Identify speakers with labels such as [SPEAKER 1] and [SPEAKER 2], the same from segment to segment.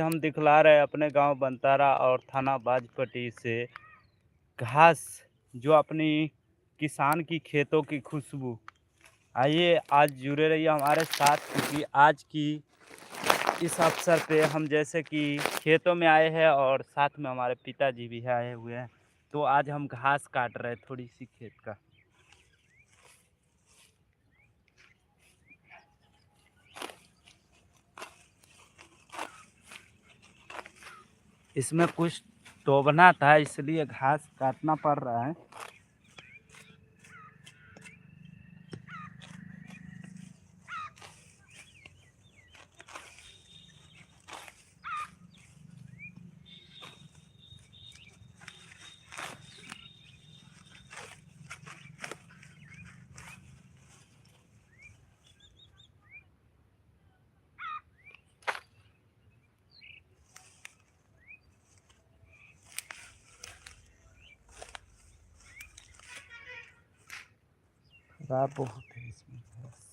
[SPEAKER 1] हम दिखला रहे हैं अपने गांव बनतारा और थाना बाजपट्टी से घास जो अपनी किसान की खेतों की खुशबू। आइए आज जुड़े रहिए हमारे साथ क्योंकि आज की इस अवसर पे हम जैसे कि खेतों में आए हैं और साथ में हमारे पिताजी भी आए हुए हैं। तो आज हम घास काट रहे हैं थोड़ी सी खेत का। इसमें कुछ तोबना था इसलिए घास काटना पड़ रहा है। खराब बहुत है इसमें घास।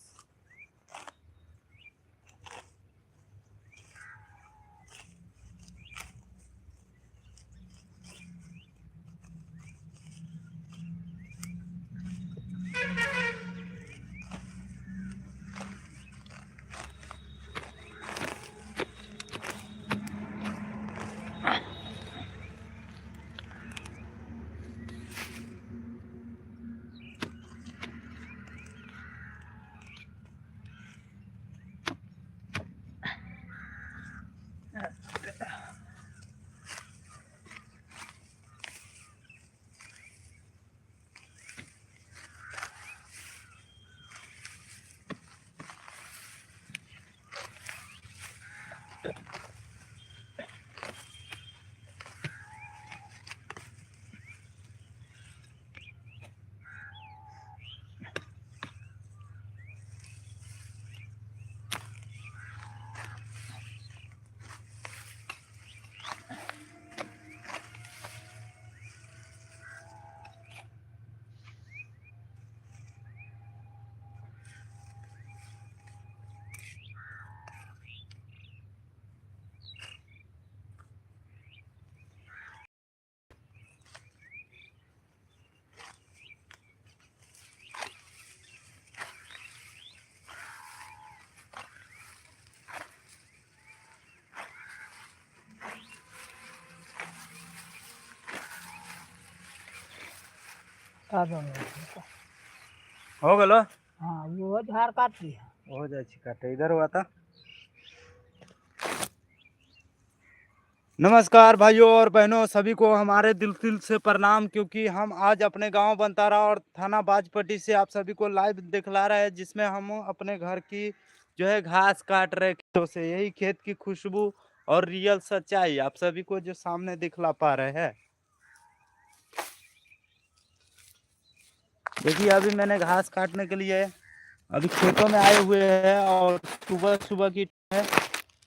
[SPEAKER 1] हो गलो।
[SPEAKER 2] हाँ वो झाड़ काट दिया।
[SPEAKER 1] हो जाए काटे इधर हुआ था। नमस्कार भाइयों और बहनों, सभी को हमारे दिल दिल से प्रणाम क्योंकि हम आज अपने गांव बनतारा और थाना बाजपट्टी से आप सभी को लाइव दिखला रहे हैं जिसमें हम अपने घर की जो है घास काट रहे खेतों से। यही खेत की खुशबू और रियल सच्चाई आप सभी को जो सामने दिखला पा रहे हैं। देखिए अभी मैंने घास काटने के लिए अभी खेतों में आए हुए हैं और सुबह सुबह की है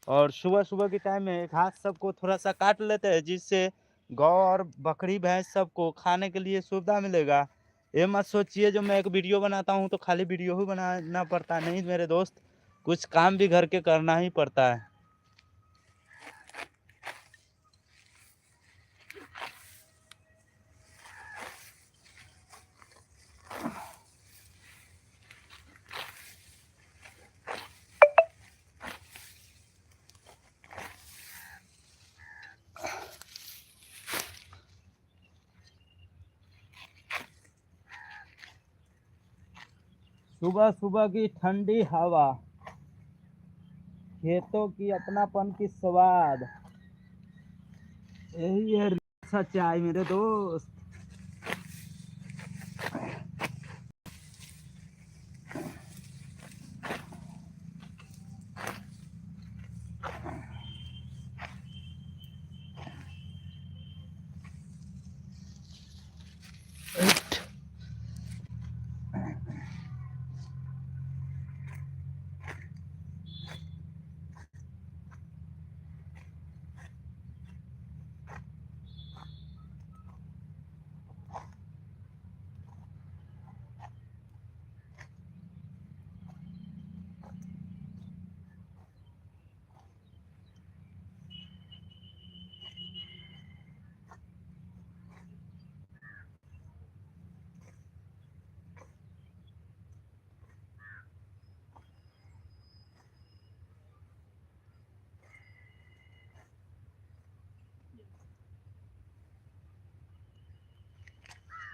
[SPEAKER 1] और सुबह सुबह के टाइम में घास सबको थोड़ा सा काट लेते हैं जिससे गौ और बकरी भैंस सबको खाने के लिए सुविधा मिलेगा। ये मत सोचिए जो मैं एक वीडियो बनाता हूँ तो खाली वीडियो ही बनाना पड़ता नहीं मेरे दोस्त, कुछ काम भी घर के करना ही पड़ता है। सुबह सुबह की ठंडी हवा, खेतों की अपनापन की स्वाद, यही है सच्चाई मेरे दोस्त।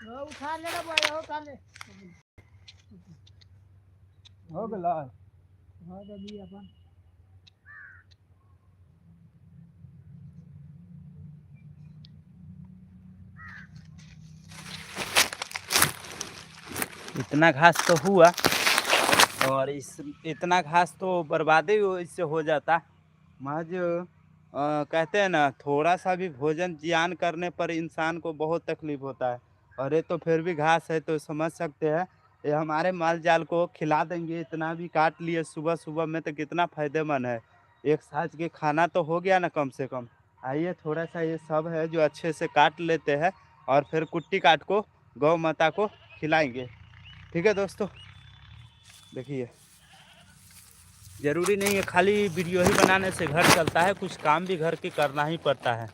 [SPEAKER 2] उठा ले बड़े उठा ले
[SPEAKER 1] हो गला।
[SPEAKER 2] हो दे अपन
[SPEAKER 1] इतना घास तो हुआ, और इस इतना घास तो बर्बादी इससे हो जाता। महज कहते हैं ना, थोड़ा सा भी भोजन जियान करने पर इंसान को बहुत तकलीफ होता है। और ये तो फिर भी घास है तो समझ सकते हैं, ये हमारे माल जाल को खिला देंगे। इतना भी काट लिए सुबह सुबह में तो कितना फायदेमंद है। एक साँझ के खाना तो हो गया ना कम से कम। आइए थोड़ा सा ये सब है जो अच्छे से काट लेते हैं, और फिर कुट्टी काट को गौ माता को खिलाएंगे। ठीक है दोस्तों, देखिए ज़रूरी नहीं है खाली वीडियो ही बनाने से घर चलता है, कुछ काम भी घर के करना ही पड़ता है।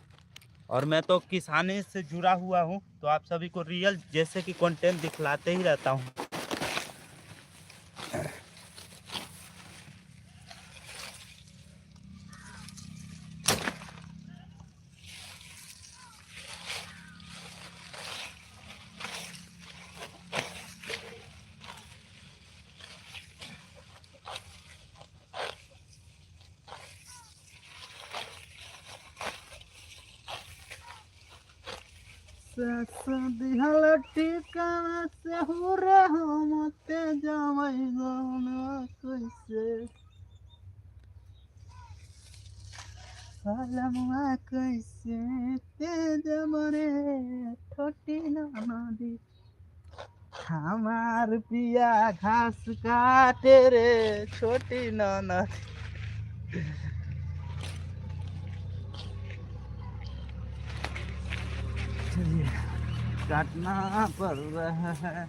[SPEAKER 1] और मैं तो किसानी से जुड़ा हुआ हूँ, तो आप सभी को रियल जैसे कि कंटेंट दिखलाते ही रहता हूँ। दिहल ठिकाना से हो रे हम ते जावई गौना कैसे, सालमुआ कैसे ते जमरे छोटी नदी। हमार पिया घास काटे रे छोटी ननद। चलिए, काटना पड़ रहा है।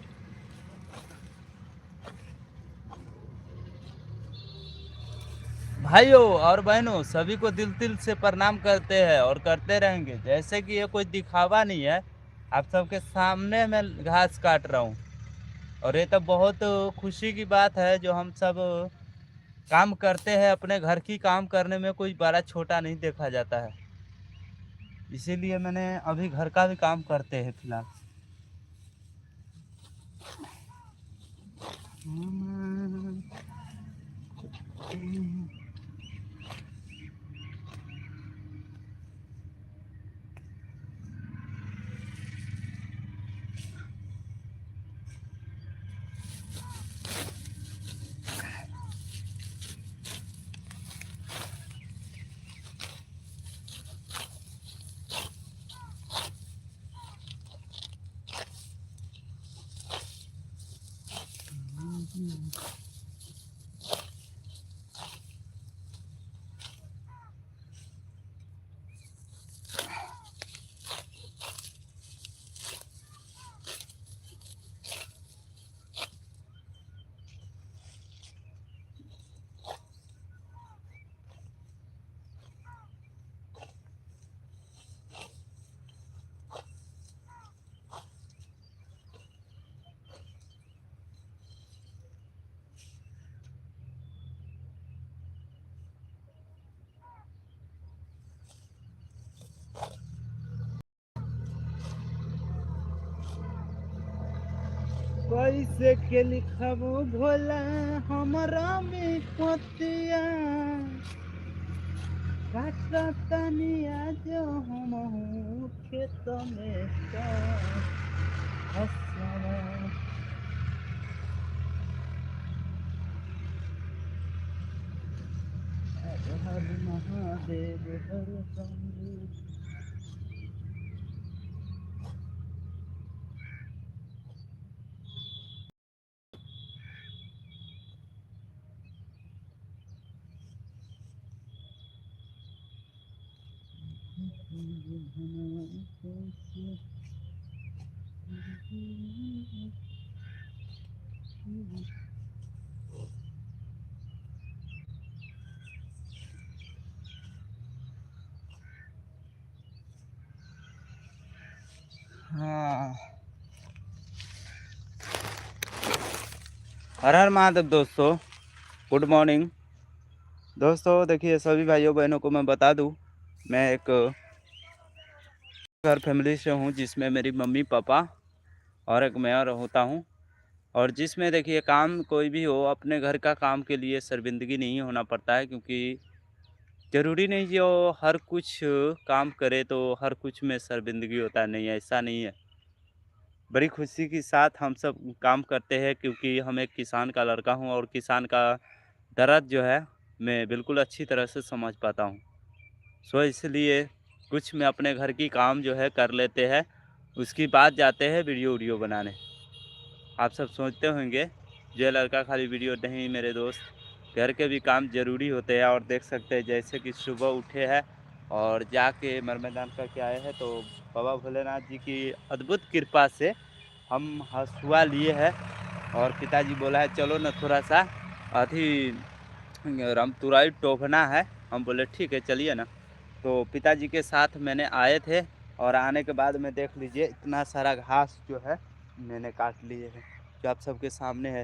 [SPEAKER 1] भाइयों और बहनों सभी को दिल दिल से प्रणाम करते हैं और करते रहेंगे। जैसे कि ये कोई दिखावा नहीं है, आप सबके सामने मैं घास काट रहा हूँ। और ये तो बहुत खुशी की बात है, जो हम सब काम करते हैं अपने घर की काम करने में कोई बड़ा छोटा नहीं देखा जाता है। इसीलिए मैंने अभी घर का भी काम करते हैं फिलहाल। कैसे के लिखबो भोला हमरा में पतिया, काटतनिया जो हम खेत में हसवा। हर महादेव हर शंभु। हाँ, हर हर महादेव दोस्तों, गुड मॉर्निंग। दोस्तों देखिए सभी भाइयों बहनों को मैं बता दूं, मैं एक घर फैमिली से हूं जिसमें मेरी मम्मी पापा और एक मैं और होता हूँ। और जिसमें देखिए काम कोई भी हो, अपने घर का काम के लिए शर्मिंदगी नहीं होना पड़ता है, क्योंकि ज़रूरी नहीं जो हर कुछ काम करे तो हर कुछ में शर्मिंदगी होता है, नहीं ऐसा नहीं है। बड़ी खुशी के साथ हम सब काम करते हैं, क्योंकि हम एक किसान का लड़का हूँ और किसान का दर्द जो है मैं बिल्कुल अच्छी तरह से समझ पाता हूँ। सो इसलिए कुछ में अपने घर की काम जो है कर लेते हैं, उसके बाद जाते हैं वीडियो बनाने। आप सब सोचते होंगे ये लड़का खाली वीडियो नहीं, मेरे दोस्त घर के भी काम ज़रूरी होते हैं। और देख सकते हैं जैसे कि सुबह उठे हैं और जाके मर मैदान करके आए हैं, तो बाबा भोलेनाथ जी की अद्भुत कृपा से हम हसुआ लिए हैं। और पिताजी बोला है चलो ना थोड़ा सा अथी रामतुराई टोभना है। हम बोले ठीक है चलिए ना। तो पिताजी के साथ मैंने आए थे और आने के बाद में देख लीजिए इतना सारा घास जो है मैंने काट लिए हैं, जो आप सबके सामने है।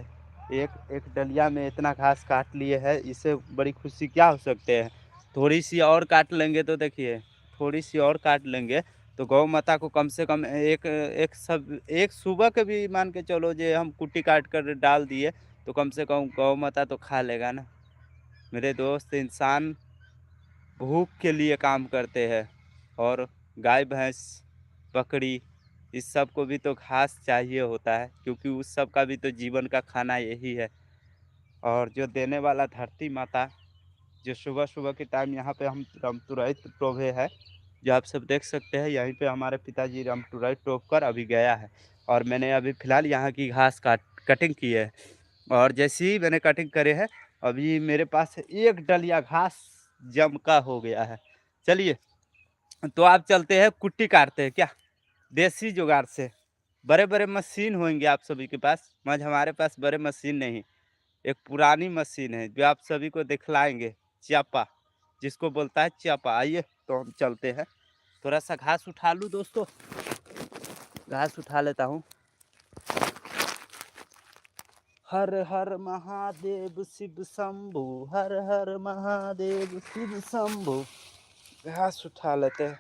[SPEAKER 1] एक एक डलिया में इतना घास काट लिए है, इससे बड़ी खुशी क्या हो सकते हैं। थोड़ी सी और काट लेंगे तो देखिए, थोड़ी सी और काट लेंगे तो गौ माता को कम से कम एक सुबह के भी मान के चलो, जे हम कुट्टी काट कर डाल दिए तो कम से कम गौ माता तो खा लेगा ना। मेरे दोस्त, इंसान भूख के लिए काम करते हैं और गाय भैंस बकरी इस सब को भी तो घास चाहिए होता है, क्योंकि उस सब का भी तो जीवन का खाना यही है। और जो देने वाला धरती माता, जो सुबह सुबह के टाइम यहाँ पे हम रामतुरई टोभे है, जो आप सब देख सकते हैं यहीं पे हमारे पिताजी रामतुरई टोभ कर अभी गया है। और मैंने अभी फ़िलहाल यहाँ की घास कटिंग की है। और जैसे ही मैंने कटिंग करे है, अभी मेरे पास एक डलिया घास जम का हो गया है। चलिए तो आप चलते हैं कुट्टी काटते हैं क्या, देसी जुगाड़ से। बड़े बड़े मशीन होंगे आप सभी के पास, मगर हमारे पास बड़े मशीन नहीं। एक पुरानी मशीन है जो आप सभी को दिखलाएंगे, चापा, जिसको बोलता है चापा। आइए तो हम चलते हैं। थोड़ा सा घास उठा लूँ दोस्तों, घास उठा लेता हूँ। हर हर महादेव शिव शंभु, हर हर महादेव शिव शंभु। घास उठा लेते हैं।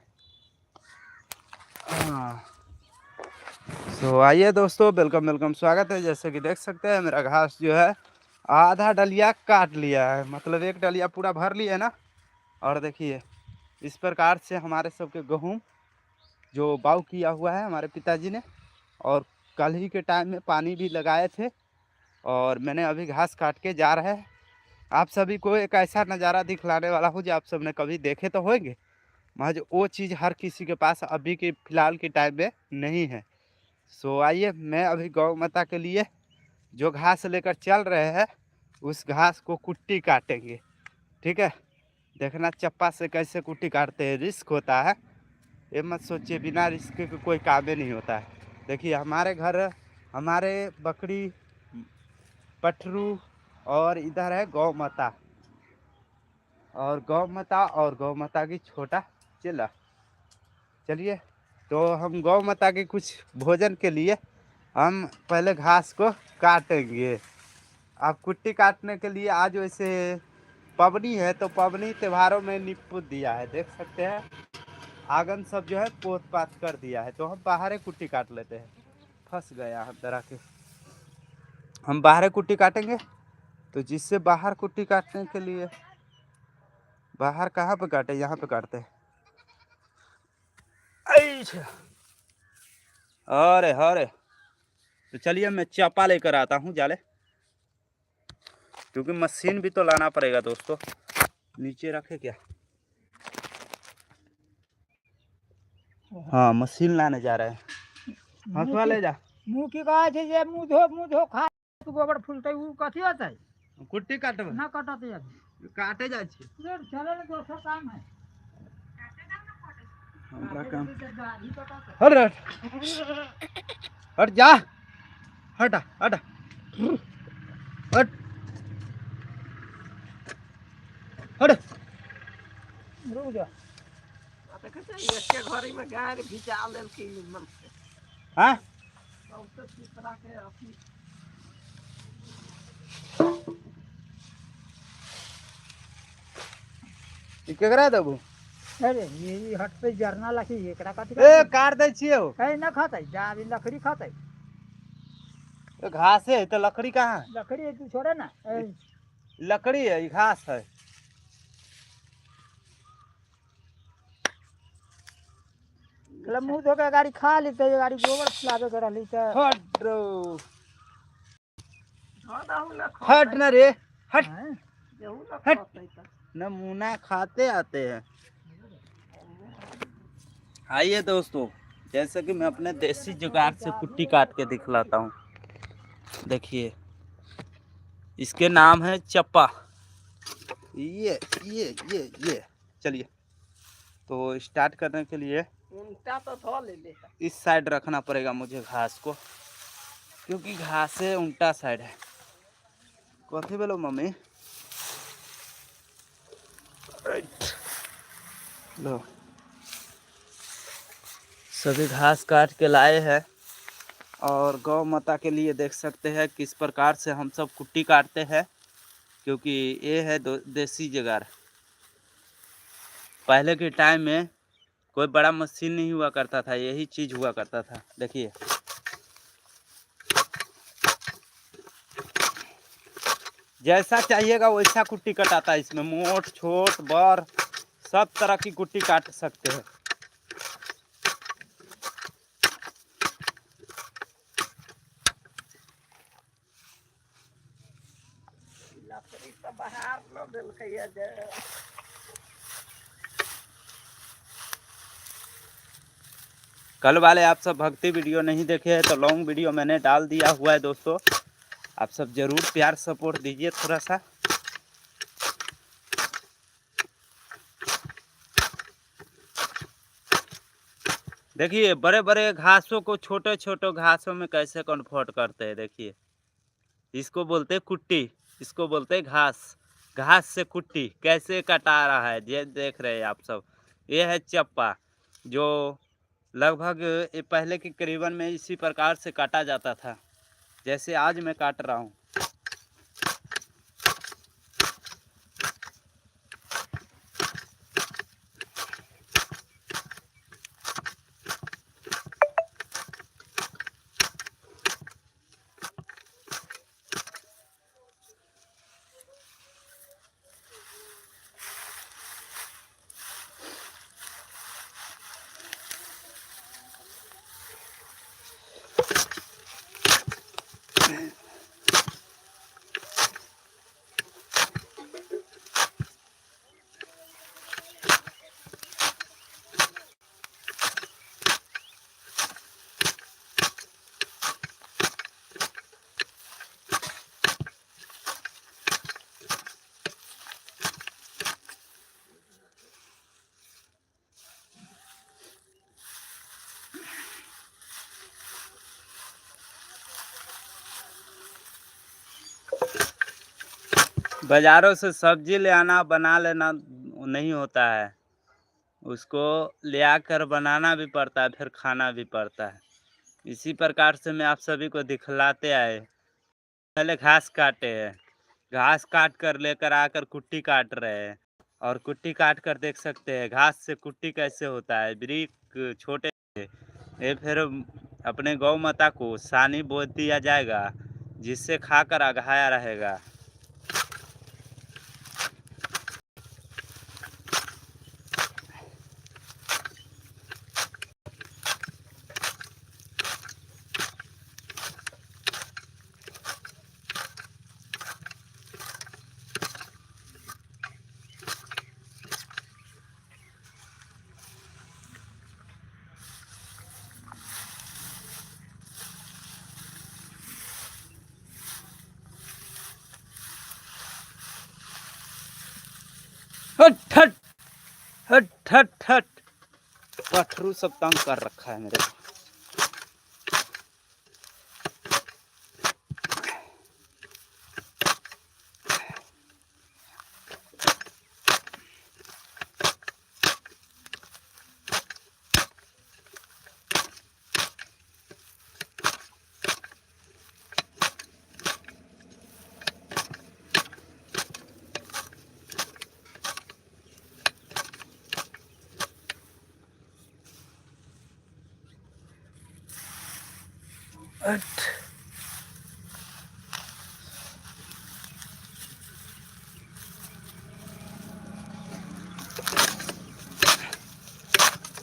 [SPEAKER 1] हाँ, सो आइए दोस्तों, वेलकम वेलकम, स्वागत है। जैसे कि देख सकते हैं मेरा घास जो है आधा डलिया काट लिया है, मतलब एक डलिया पूरा भर लिया है ना। और देखिए इस प्रकार से हमारे सबके गेहूँ जो बाव किया हुआ है हमारे पिताजी ने, और कल ही के टाइम में पानी भी लगाए थे। और मैंने अभी घास काट के जा रहे हैं। आप सभी को एक ऐसा नज़ारा दिखलाने वाला हूँ जो आप सबने कभी देखे तो होंगे, मगर वो चीज़ हर किसी के पास अभी के फ़िलहाल के टाइम में नहीं है। सो आइए, मैं अभी गौ माता के लिए जो घास लेकर चल रहे हैं उस घास को कुट्टी काटेंगे। ठीक है, देखना चप्पा से कैसे कुट्टी काटते हैं। रिस्क होता है, ये मत सोचिए बिना रिस्क के कोई काम ही नहीं होता है। देखिए हमारे घर हमारे बकरी पठरू और इधर है गौ माता, और गौ माता की छोटा चेला। चलिए तो हम गौ माता के कुछ भोजन के लिए हम पहले घास को काटेंगे। अब कुट्टी काटने के लिए आज वैसे पबनी है, तो पबनी त्योहारों में निपुत दिया है, देख सकते हैं आंगन सब जो है पोत पात कर दिया है। तो हम बाहर कुट्टी काट लेते हैं। फंस गया हम तरह के, हम बाहर कुट्टी काटेंगे। तो जिससे बाहर कुट्टी काटने के लिए, बाहर कहाँ पे काटे, यहाँ पे काटते हैं। अच्छा, अरे अरे, तो चलिए मैं चापा लेकर आता हूँ जाले, क्योंकि मशीन भी तो लाना पड़ेगा दोस्तों। नीचे रखे क्या, हाँ मशीन लाने जा रहे हैं। हंसुआ ले जा।
[SPEAKER 2] मुँह की कहा छे जे मुँह धो खा तू गोबर फूलते उ कथी होतै
[SPEAKER 1] कुट्टी काटब
[SPEAKER 2] ना कटते अभी
[SPEAKER 1] काटे जा छी।
[SPEAKER 2] चले ना दोसर काम है
[SPEAKER 1] हमरा काम
[SPEAKER 2] दाढ़ी कटते
[SPEAKER 1] हट हट जा, हटा हटा हट हट।
[SPEAKER 2] रुक जा
[SPEAKER 3] इसके घर में गाय भिजा लेल
[SPEAKER 1] हाँ केकरा देबू।
[SPEAKER 2] अरे ये हट पे जरना लखी एकरा कथी
[SPEAKER 1] ए काट दै छियै ओ।
[SPEAKER 2] कहीं ना खाते जा अभी लकड़ी खाते
[SPEAKER 1] तो घास है तो लकड़ी कहाँ है?
[SPEAKER 2] लकड़ी है, तू छोड़े ना
[SPEAKER 1] लकड़ी है, ये घास है।
[SPEAKER 2] मतलब मुंह धो के गाड़ी खा ली तो ये गाड़ी गोबर फुलावे के रहली तो
[SPEAKER 1] हट रो,
[SPEAKER 3] धो दहु न
[SPEAKER 1] हट
[SPEAKER 3] खोतै।
[SPEAKER 1] न रे, हट।
[SPEAKER 2] हैं?
[SPEAKER 3] गेहूं न
[SPEAKER 1] हट।
[SPEAKER 3] खोतै त।
[SPEAKER 1] नमूना खाते आते हैं। आइए दोस्तों, जैसे कि मैं अपने देसी जुगाड़ से कुट्टी काट के दिखलाता हूँ। देखिए, इसके नाम है चप्पा। ये चलिए, तो स्टार्ट करने के लिए
[SPEAKER 3] उल्टा तो धो ले ले।
[SPEAKER 1] इस साइड रखना पड़ेगा मुझे घास को, क्योंकि घास है उल्टा साइड है। कथी बोलो मम्मी? लो, सभी घास काट के लाए हैं और गौ माता के लिए देख सकते हैं किस प्रकार से हम सब कुट्टी काटते हैं, क्योंकि ये है देसी जुगाड़। पहले के टाइम में कोई बड़ा मशीन नहीं हुआ करता था, यही चीज़ हुआ करता था। देखिए, जैसा चाहिएगा वैसा कुट्टी कटाता है। इसमें मोट छोट बड़ सब तरह की कुट्टी काट सकते हैं।
[SPEAKER 3] लकड़ी तो बाहर न देलकै ये जे।
[SPEAKER 1] कल वाले आप सब भक्ति वीडियो नहीं देखे हैं तो लॉन्ग वीडियो मैंने डाल दिया हुआ है दोस्तों, आप सब जरूर प्यार सपोर्ट दीजिए थोड़ा सा। देखिए, बड़े बड़े घासों को छोटे छोटे घासों में कैसे कन्वर्ट करते हैं। देखिए, इसको बोलते हैं कुट्टी, इसको बोलते हैं घास। घास से कुट्टी कैसे कटा रहा है ये देख रहे हैं आप सब। ये है चप्पा, जो लगभग ये पहले के करीबन में इसी प्रकार से काटा जाता था, जैसे आज मैं काट रहा हूँ। बाज़ारों से सब्जी ले आना बना लेना नहीं होता है, उसको ले आकर बनाना भी पड़ता है, फिर खाना भी पड़ता है। इसी प्रकार से मैं आप सभी को दिखलाते आए। पहले घास काटे हैं, घास काट कर लेकर आकर कुट्टी काट रहे हैं, और कुट्टी काट कर देख सकते हैं घास से कुट्टी कैसे होता है। ब्रिक छोटे ये फिर अपने गौ माता को सानी बो दिया जाएगा, जिससे खाकर अघाया रहेगा। हट हट हट हट हट, पथरू सब तंग कर रखा है मेरे को। हट।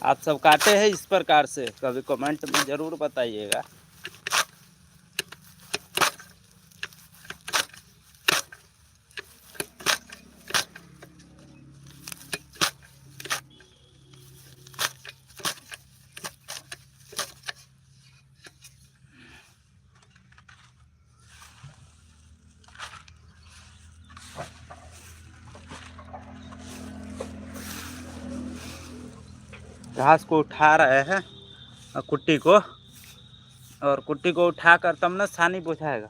[SPEAKER 1] आप सब काटे हैं इस प्रकार से? कभी कमेंट में ज़रूर बताइएगा। घास को उठा रहे हैं और कुट्टी को, और कुट्टी को उठाकर तब ना सानी बुझाएगा।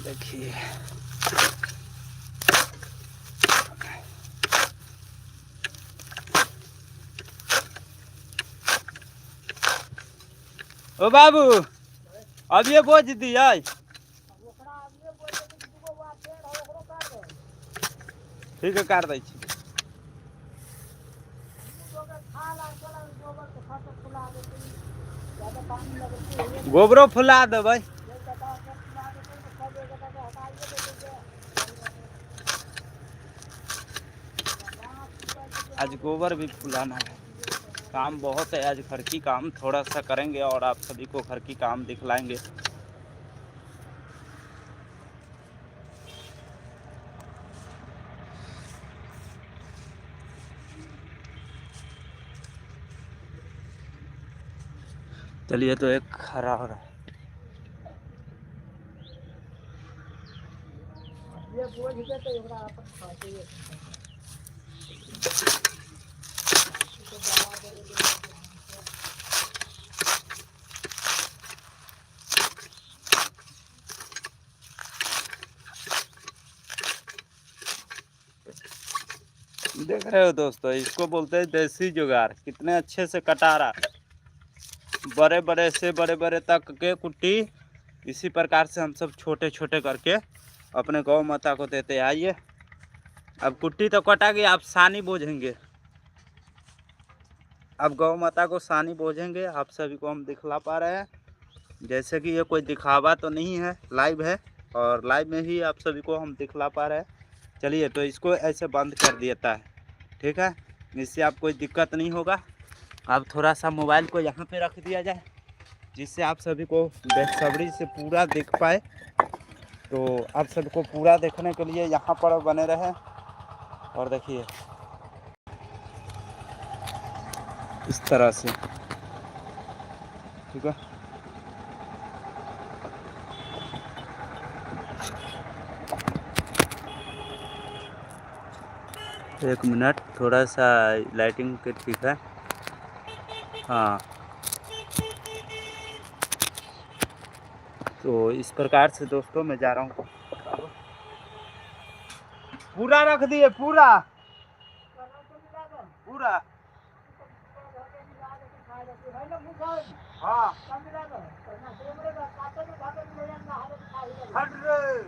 [SPEAKER 1] देखिए ओ बाबू, अब ये बोझ दिया ठीक है, काट दै छी। गोबरो फुला देबै। आज गोबर भी फुलाना है। काम बहुत है आज, घर की काम थोड़ा सा करेंगे और आप सभी को घर की काम दिखलाएंगे। चलिए, तो एक खरा हो रहा है।
[SPEAKER 2] ये बोझ के तो एकरा अपन खाते ही
[SPEAKER 1] देख रहे हो दोस्तों, इसको बोलते हैं देसी जुगाड़। कितने अच्छे से कटा रहा, बड़े बड़े से बड़े बड़े तक के कुट्टी इसी प्रकार से हम सब छोटे छोटे करके अपने गौ माता को देते हैं। आइए, अब कुट्टी तो कटा गई, आप सानी बोझेंगे। अब गौ माता को सानी बोझेंगे, आप सभी को हम दिखला पा रहे हैं। जैसे कि ये कोई दिखावा तो नहीं है, लाइव है और लाइव में ही आप सभी को हम दिखला पा रहे हैं। चलिए, तो इसको ऐसे बंद कर देता है, ठीक है, इससे आप कोई दिक्कत नहीं होगा। अब थोड़ा सा मोबाइल को यहाँ पे रख दिया जाए, जिससे आप सभी को बेसब्री से पूरा देख पाए। तो आप सभी को पूरा देखने के लिए यहाँ पर बने रहे। और देखिए इस तरह से, ठीक है। एक मिनट, थोड़ा सा लाइटिंग के ठीक है। हाँ, तो इस प्रकार से दोस्तों मैं जा रहा हूँ। पूरा रख दिए, पूरा पूरा। हाँ, हट रे।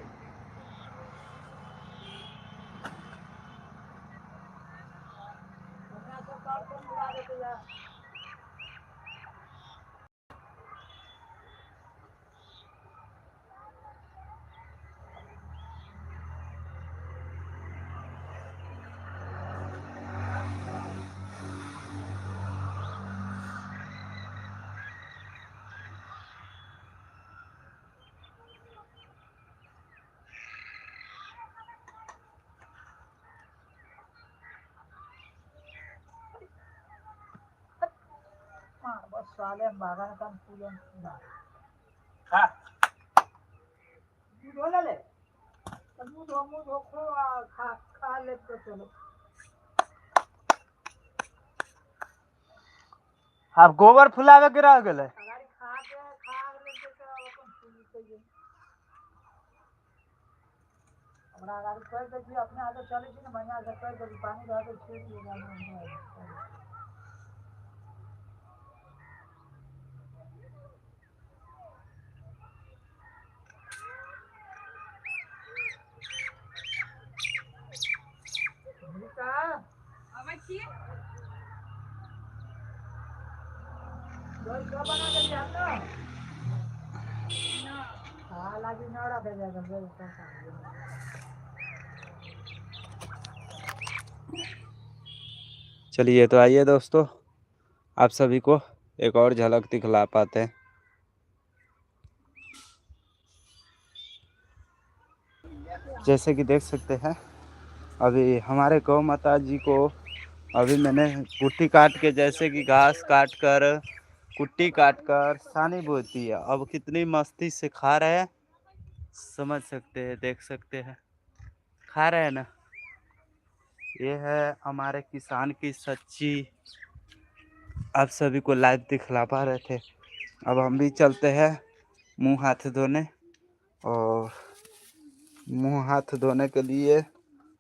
[SPEAKER 2] बस साले बागान काम पूजन
[SPEAKER 1] हाँ,
[SPEAKER 2] दूध हो ले तो दूध हो खो खा खा ले तो चलो।
[SPEAKER 1] अब गोबर फुलावे के रह गए।
[SPEAKER 2] अगाड़ी खा लेते तो अपन पूरी चाहिए। हमरा अगाड़ी कर दे जी, अपने आगे चले छी ना, महीना से कर दे, पानी रह के छीट ले जाने। रोज कब बना के लिया आपने? हाँ लागी नौड़ा दे जाएगा रोज पैसा।
[SPEAKER 1] चलिए तो आइए दोस्तों, आप सभी को एक और झलक दिखला पाते हैं। जैसे कि देख सकते हैं, अभी हमारे गौ माता जी को अभी मैंने कुट्टी काट के, जैसे कि घास काट कर कुट्टी काट कर सानी बोती है, अब कितनी मस्ती से खा रहे हैं, समझ सकते हैं, देख सकते हैं, खा रहे हैं ना। ये है हमारे किसान की सच्ची, आप सभी को लाइव दिखला पा रहे थे। अब हम भी चलते हैं मुंह हाथ धोने, और मुंह हाथ धोने के लिए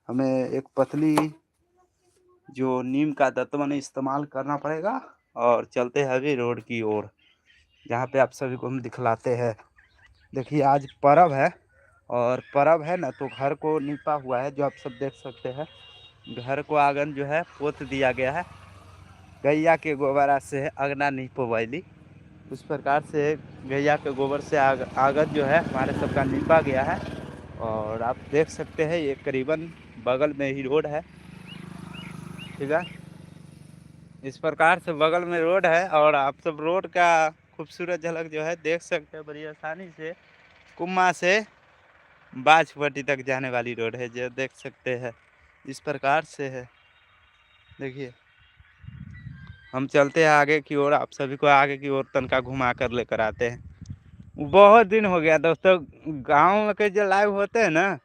[SPEAKER 1] हमें एक पतली जो नीम का दतवन इस्तेमाल करना पड़ेगा, और चलते हैं अभी रोड की ओर, जहाँ पे आप सभी को हम दिखलाते हैं। देखिए आज पर्व है, और पर्व है ना, तो घर को निपा हुआ है, जो आप सब देख सकते हैं। घर को आंगन जो है पोत दिया गया है, गैया के गोबरा से अगना नहीं पोवैली, उस प्रकार से गैया के गोबर से आंगन जो है हमारे सबका निपा गया है। और आप देख सकते हैं ये करीबन बगल में ही रोड है, ठीक है। इस प्रकार से बगल में रोड है, और आप सब रोड का खूबसूरत झलक जो है देख सकते हैं बड़ी आसानी से। कुम्मा से बाजपट्टी तक जाने वाली रोड है, जो देख सकते हैं इस प्रकार से है। देखिए हम चलते हैं आगे की ओर, आप सभी को आगे की ओर तनका घुमा कर लेकर आते हैं। बहुत दिन हो गया दोस्तों, गांव में के जो लाइव होते हैं ना,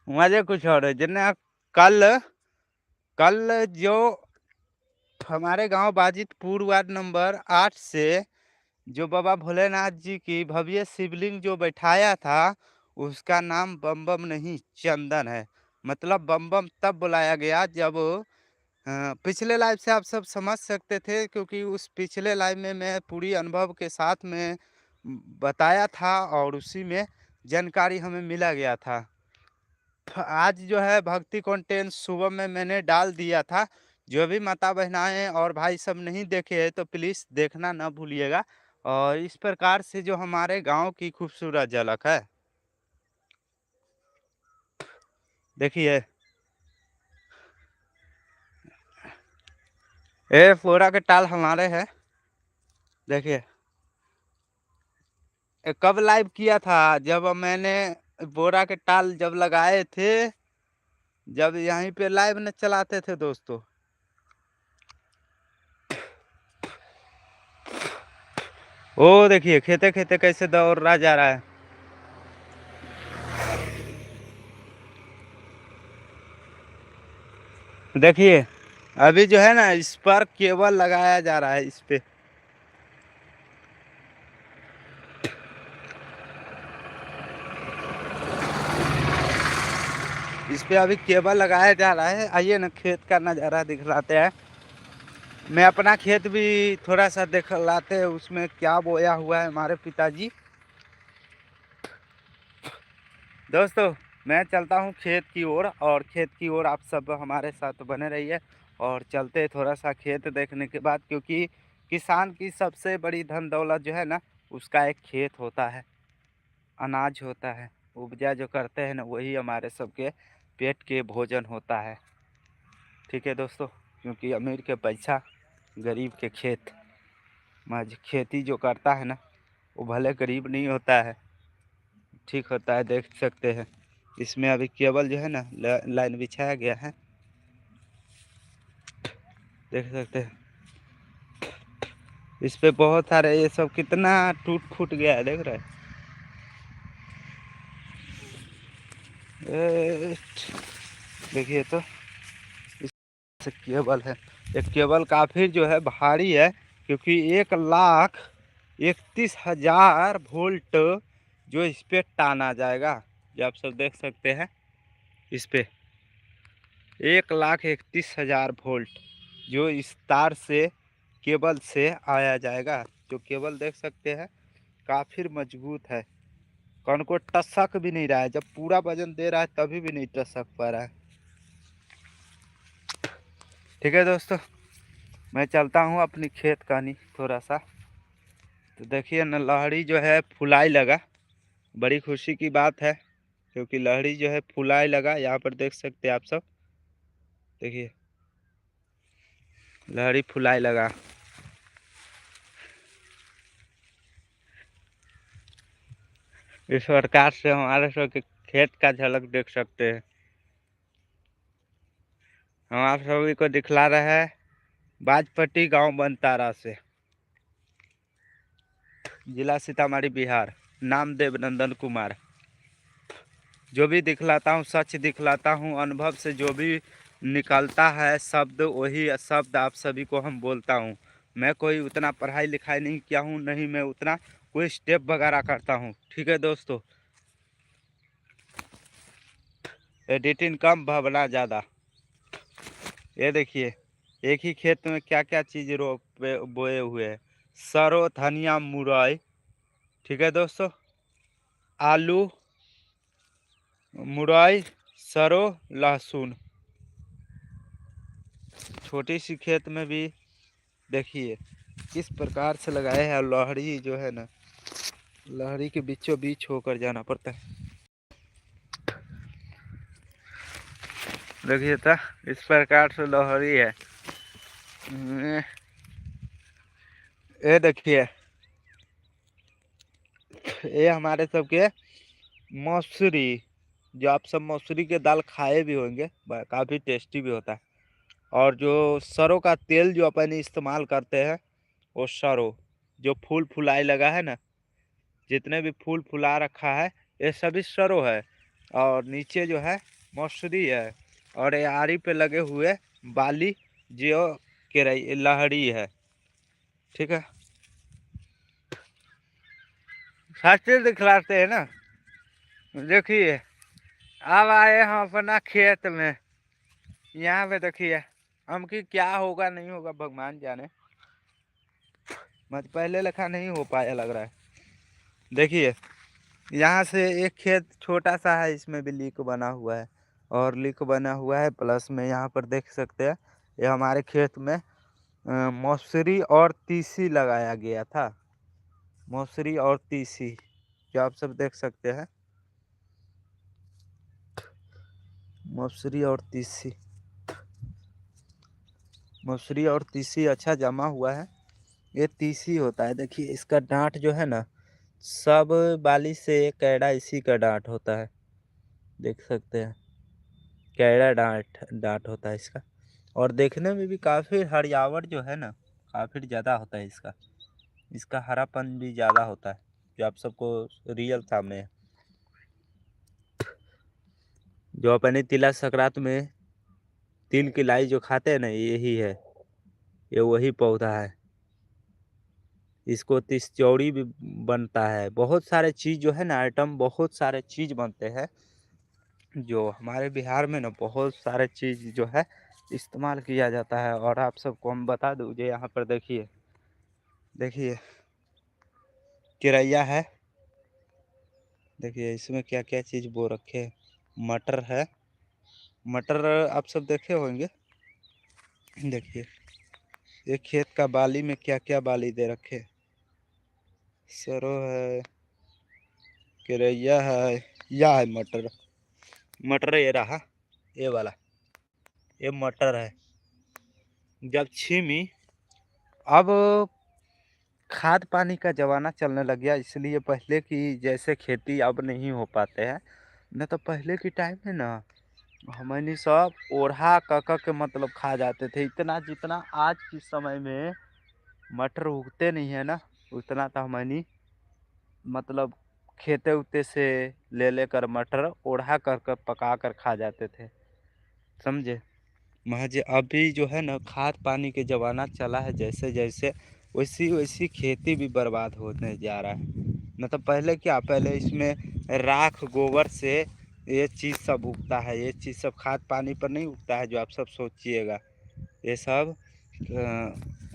[SPEAKER 1] मजे कुछ और है। जिन्हें कल कल जो हमारे गांव बाजितपुर वार्ड नंबर 8 से जो बाबा भोलेनाथ जी की भव्य शिवलिंग जो बैठाया था, उसका नाम बम बम नहीं चंदन है। मतलब बम बम तब बुलाया गया जब पिछले लाइव से आप सब समझ सकते थे, क्योंकि उस पिछले लाइव में मैं पूरी अनुभव के साथ में बताया था, और उसी में जानकारी हमें मिला गया था। आज जो है भक्ति कंटेंट सुबह में मैंने डाल दिया था, जो भी माता बहनाएं और भाई सब नहीं देखे हैं तो प्लीज़ देखना ना भूलिएगा। और इस प्रकार से जो हमारे गांव की खूबसूरत झलक है, देखिए। ये फोरा के टाल हमारे हैं, देखिए। कब लाइव किया था, जब मैंने बोरा के टाल जब लगाए थे, जब यहीं पे लाइव न चलाते थे दोस्तों। ओ देखिए खेते खेते कैसे दौड़ रहा जा रहा है। देखिए अभी जो है ना, इस पर केबल लगाया जा रहा है, इस पे। इस पे अभी केबल लगाया जा रहा है। आइए ना खेत का नज़ारा दिखलाते हैं। मैं अपना खेत भी थोड़ा सा दिखलाते हैं, उसमें क्या बोया हुआ है हमारे पिताजी। दोस्तों मैं चलता हूँ खेत की ओर, और खेत की ओर आप सब हमारे साथ बने रहिए। और चलते थोड़ा सा खेत देखने के बाद, क्योंकि किसान की सबसे बड़ी धन दौलत जो है ना, उसका एक खेत होता है, अनाज होता है। उपजा जो करते हैं ना, वही हमारे सबके पेट के भोजन होता है, ठीक है दोस्तों। क्योंकि अमीर के पैसा, गरीब के खेत। मज खेती जो करता है ना, वो भले गरीब नहीं होता है, ठीक होता है, देख सकते हैं। इसमें अभी केबल जो है ना लाइन बिछाया गया है, देख सकते हैं। इस पे बहुत सारे ये सब कितना टूट फूट गया है, देख रहे हैं। देखिए तो इस केबल है, एक केबल काफ़ी जो है भारी है, क्योंकि 1,31,000 वोल्ट जो इस पे टाना जाएगा, जो आप सब देख सकते हैं। इस पे 1,31,000 वोल्ट जो इस तार से केबल से आया जाएगा। जो केबल देख सकते हैं काफ़ी मजबूत है, कौन को टसक भी नहीं रहा है। जब पूरा वजन दे रहा है तभी भी नहीं टसक पा रहा है, ठीक है दोस्तों। मैं चलता हूँ अपनी खेत कहानी थोड़ा सा। तो देखिए ना, लहड़ी जो है फुलाई लगा। बड़ी खुशी की बात है, क्योंकि लहड़ी जो है फुलाई लगा। यहाँ पर देख सकते हैं आप सब, देखिए लहड़ी फुलाई लगा। इस प्रकार से हमारे सब के खेत का झलक देख सकते हैं। हम आप सभी को दिखला रहे हैं बाजपट्टी गांव बनतारा से, जिला सीतामढ़ी, बिहार। नाम देवनंदन कुमार। जो भी दिखलाता हूँ सच दिखलाता हूँ, अनुभव से जो भी निकलता है शब्द, वही शब्द आप सभी को हम बोलता हूँ। मैं कोई उतना पढ़ाई लिखाई नहीं किया हूँ, नहीं मैं उतना कोई स्टेप वगैरह करता हूँ। ठीक है दोस्तों, एडिटिंग कम भावना ज़्यादा। ये देखिए एक ही खेत में क्या क्या चीज़ रोपे बोए हुए हैं। सरो, धनिया, मुरई, ठीक है दोस्तों, आलू, मुरई, सरो, लहसुन। छोटी सी खेत में भी देखिए किस प्रकार से लगाए हैं। लहड़ी जो है ना, लहड़ी के बीचों बीच होकर जाना पड़ता है। देखिए था इस प्रकार से लहड़ी है। ये देखिए, ये हमारे सबके मसूरी, जो आप सब मसूरी के दाल खाए भी होंगे, काफ़ी टेस्टी भी होता है। और जो सरों का तेल जो अपन इस्तेमाल करते हैं, वो सरो जो फूल फुलाई लगा है ना, जितने भी फूल फुला रखा है ये सभी सरो है। और नीचे जो है मसूरी है, और ये आरी पे लगे हुए बाली जो केरई लहड़ी है। ठीक है, सच्चे दिखलाते हैं ना। देखिए अब आए हम अपना खेत में। यहाँ पे देखिए हम की क्या होगा नहीं होगा भगवान जाने, मत पहले लिखा नहीं हो पाया लग रहा है। देखिए यहाँ से एक खेत छोटा सा है, इसमें भी लीक बना हुआ है, और लीक बना हुआ है प्लस में यहाँ पर देख सकते हैं ये हमारे खेत में मौसरी और तीसी लगाया गया था। मौसरी और तीसी जो आप सब देख सकते हैं, मौसरी और तीसी, मौसरी और तीसी अच्छा जमा हुआ है। ये तीसी होता है। देखिए इसका डांट जो है ना, सब बाली से कैड़ा इसी का डांट होता है, देख सकते हैं कैड़ा डांट डांट होता है इसका। और देखने में भी काफ़ी हरियावट जो है ना, काफ़ी ज़्यादा होता है इसका। इसका हरापन भी ज़्यादा होता है, जो आप सबको रियल सामने है। जो अपने तिला संक्रांत में तिल की लाई जो खाते हैं ना, यही है, ये वही पौधा है। इसको तिसचौड़ी भी बनता है। बहुत सारे चीज़ जो है ना, आइटम बहुत सारे चीज़ बनते हैं। जो हमारे बिहार में ना बहुत सारे चीज़ जो है इस्तेमाल किया जाता है। और आप सबको हम बता दूँ, जो यहाँ पर देखिए, देखिए किरैया है। देखिए इसमें क्या क्या चीज़ बो रखे हैं। मटर है, मटर आप सब देखे होंगे। देखिए ये खेत का बाली में क्या क्या बाली दे रखे, सरो है, किरैया है, या है मटर। मटर ये रहा, ये वाला, ये मटर है। जब छीमी, अब खाद पानी का ज़माना चलने लग गया, इसलिए पहले की जैसे खेती अब नहीं हो पाते हैं। न तो पहले के टाइम में ना हमनी सब ओढ़ा के मतलब खा जाते थे। इतना जितना आज के समय में मटर उगते नहीं है ना, उतना तो हमनी मतलब खेते उते से ले लेकर मटर ओढ़ा कर पका कर खा जाते थे, समझे। महज अभी जो है ना खाद पानी के ज़माना चला है, जैसे जैसे वैसी वैसी खेती भी बर्बाद होने जा रहा है। न तो पहले क्या, पहले इसमें राख गोबर से ये चीज़ सब उगता है। ये चीज़ सब खाद पानी पर नहीं उगता है जो आप सब सोचिएगा। ये सब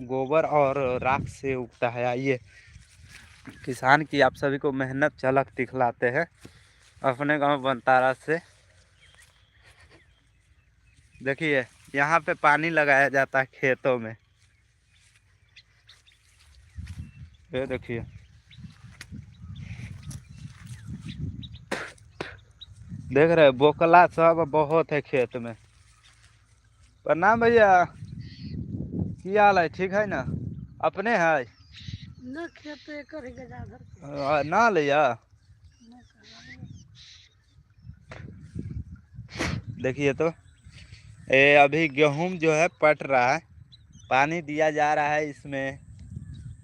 [SPEAKER 1] गोबर और राख से उगता है। आइए किसान की आप सभी को मेहनत झलक दिखलाते हैं अपने गांव बनतारा से। देखिए यहाँ पे पानी लगाया जाता है खेतों में। ये देखिए, देख रहे हैं, बोकला सब बहुत है खेत में। प्रणाम भैया, की हाल है? ठीक है ना? अपने है?
[SPEAKER 2] न खेत एकर है गजाधर
[SPEAKER 1] ना लिया। देखिए तो, ये अभी गेहूं जो है पट रहा है, पानी दिया जा रहा है इसमें।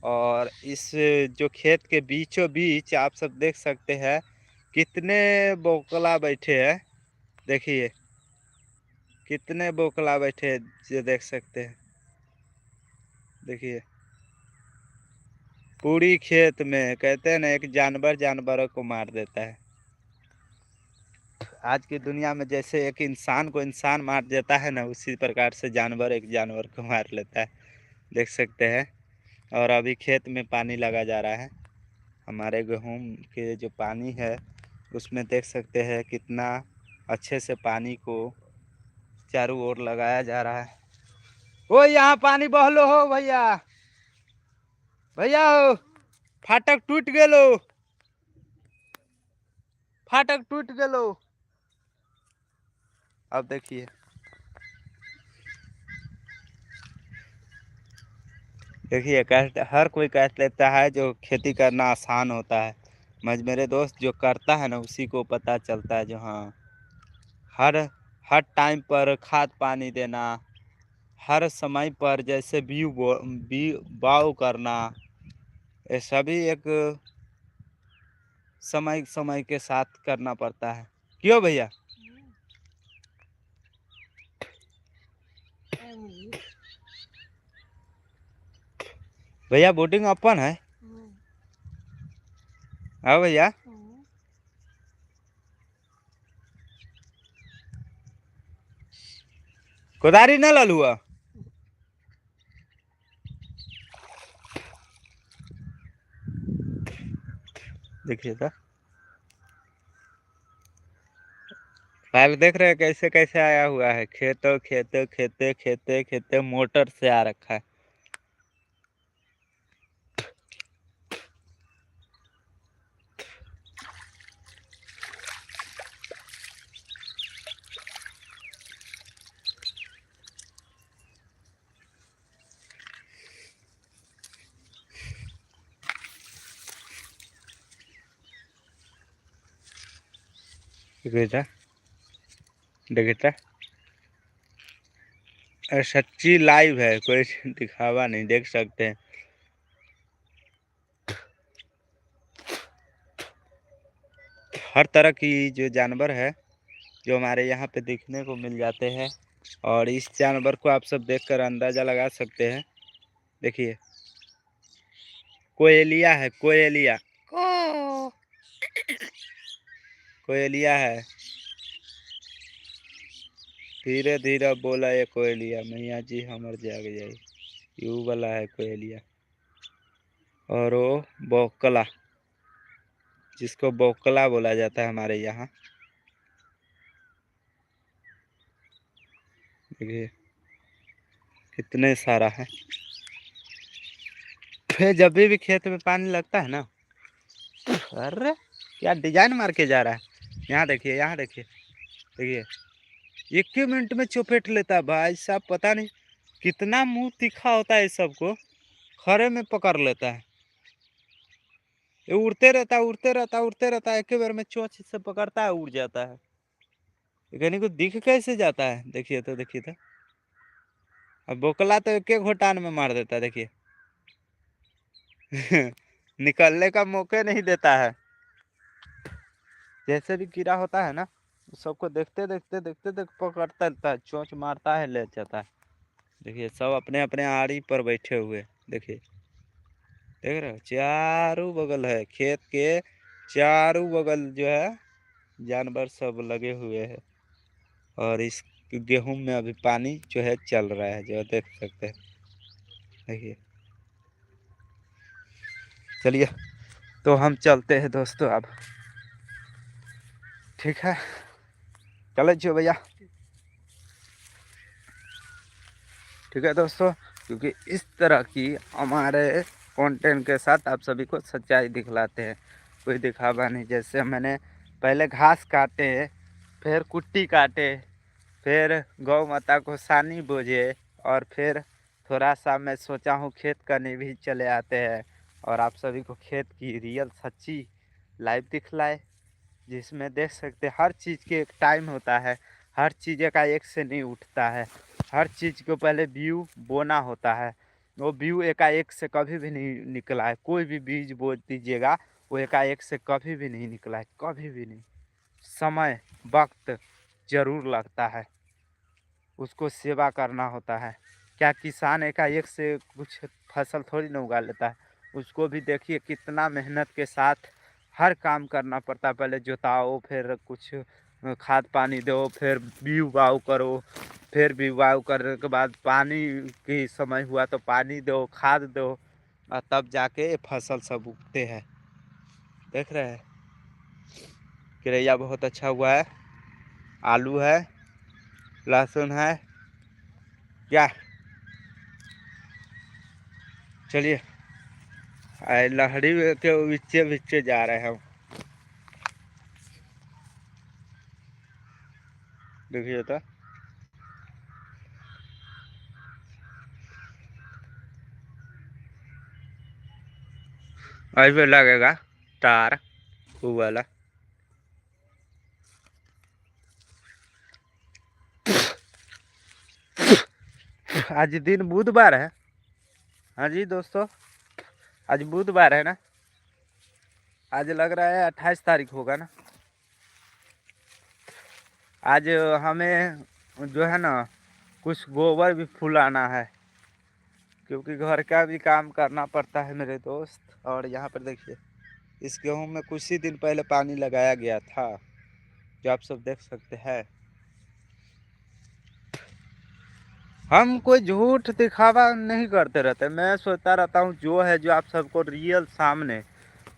[SPEAKER 1] और इस जो खेत के बीचों बीच आप सब देख सकते हैं कितने बोकला बैठे हैं। देखिए कितने बोकला बैठे हैं, ये देख सकते हैं। देखिए पूरी खेत में, कहते हैं ना, एक जानवर जानवरों को मार देता है। आज की दुनिया में जैसे एक इंसान को इंसान मार देता है ना, उसी प्रकार से जानवर एक जानवर को मार लेता है। देख सकते हैं। और अभी खेत में पानी लगा जा रहा है। हमारे गेहूं के जो पानी है उसमें देख सकते हैं कितना अच्छे से पानी को चारों ओर लगाया जा रहा है। ओ यहाँ पानी बहलो हो भैया, भैया हो, फाटक टूट गेलो, फाटक टूट गेलो। अब देखिए, देखिए हर कोई कह लेता है जो खेती करना आसान होता है, मगर मेरे दोस्त जो करता है ना उसी को पता चलता है। जो हाँ, हर हर टाइम पर खाद पानी देना, हर समय पर जैसे बी बाव करना, ये सभी एक समय समय के साथ करना पड़ता है। क्यों भैया? भैया बोटिंग अपन है। हाँ भैया, कोदारी न ललुआ। देखिए तो, फाइल देख रहे हैं कैसे कैसे आया हुआ है। खेतों खेते खेते खेते खेते मोटर से आ रखा है। देखिए देखिए, सच्ची लाइव है, कोई दिखावा नहीं। देख सकते हैं हर तरह की जो जानवर है जो हमारे यहाँ पे देखने को मिल जाते हैं। और इस जानवर को आप सब देखकर अंदाजा लगा सकते हैं। देखिए कोयलिया है, कोयलिया, कोयलिया है। धीरे धीरे बोला ये कोयलिया, मैया जी हमर जाग जाई, यू वाला है कोयलिया। और वो बोकला, जिसको बोकला बोला जाता है हमारे यहाँ। देखिए कितने सारा है। फिर जब भी खेत में पानी लगता है ना, अरे क्या डिजाइन मार के जा रहा है। यहाँ देखिए, यहाँ देखिए, देखिए 1 मिनट में चुपेट लेता है भाई साहब। पता नहीं कितना मुंह तीखा होता है, इस सबको खड़े में पकड़ लेता है। ये उड़ते रहता है, उड़ते रहता है, उड़ते रहता है, एक ही बार में चोंच से पकड़ता है, उड़ जाता है। कहीं को दिख कैसे जाता है? देखिए तो, देखिए तो। अब बोकला तो एक एक घोटान में मार देता है, देखिए। निकलने का मौके नहीं देता है। जैसे भी कीड़ा होता है ना, सबको देखते देखते देखते देख पकड़ता रहता है, चोंच मारता है, ले जाता है। देखिए सब अपने अपने आड़ी पर बैठे हुए। देखिए, देख रहे हो, चारों बगल है खेत के, चारों बगल जो है जानवर सब लगे हुए हैं। और इस गेहूं में अभी पानी जो है चल रहा है, जो देख सकते हैं। देखिए, चलिए तो हम चलते हैं दोस्तों अब। ठीक है, चले जो भैया। ठीक है दोस्तों, क्योंकि इस तरह की हमारे कंटेंट के साथ आप सभी को सच्चाई दिखलाते हैं, कोई दिखावा नहीं। जैसे मैंने पहले घास काटे, फिर कुट्टी काटे, फिर गौ माता को सानी बोझे, और फिर थोड़ा सा मैं सोचा हूँ खेत करने भी चले आते हैं और आप सभी को खेत की रियल सच्ची लाइव दिखलाए, जिसमें देख सकते हैं हर चीज़ के एक टाइम होता है, हर चीज़ का एक से नहीं उठता है, हर चीज़ को पहले बीज बोना होता है। वो बीज एकाएक से कभी भी नहीं निकला है, कोई भी बीज बो दीजिएगा वो एकाएक से कभी भी नहीं निकला है, कभी भी नहीं। समय वक्त ज़रूर लगता है, उसको सेवा करना होता है। क्या किसान एकाएक से कुछ फसल थोड़ी ना उगा लेता है, उसको भी देखिए कितना मेहनत के साथ हर काम करना पड़ता है। पहले जोताओ, फिर कुछ खाद पानी दो, फिर बीज उगाओ करो, फिर बीज उगाओ करने के बाद पानी की समय हुआ तो पानी दो, खाद दो, और तब जाके ये फसल सब उगते हैं। देख रहे हैं किरैया बहुत अच्छा हुआ है, आलू है, लहसुन है, क्या चलिए लहड़ी के बीचे बीचे जा रहे हैं हम। देखिए तो ऐसे लगेगा तार वो वाला। आज दिन बुधवार है। हाँ जी दोस्तों, आज बुधवार है ना, आज लग रहा है 28 तारीख होगा ना। आज हमें जो है ना कुछ गोबर भी फुलाना है, क्योंकि घर का भी काम करना पड़ता है मेरे दोस्त। और यहाँ पर देखिए इस गेहूं में कुछ ही दिन पहले पानी लगाया गया था, जो आप सब देख सकते हैं। हम कोई झूठ दिखावा नहीं करते रहते, मैं सोचता रहता हूँ जो है जो आप सबको रियल सामने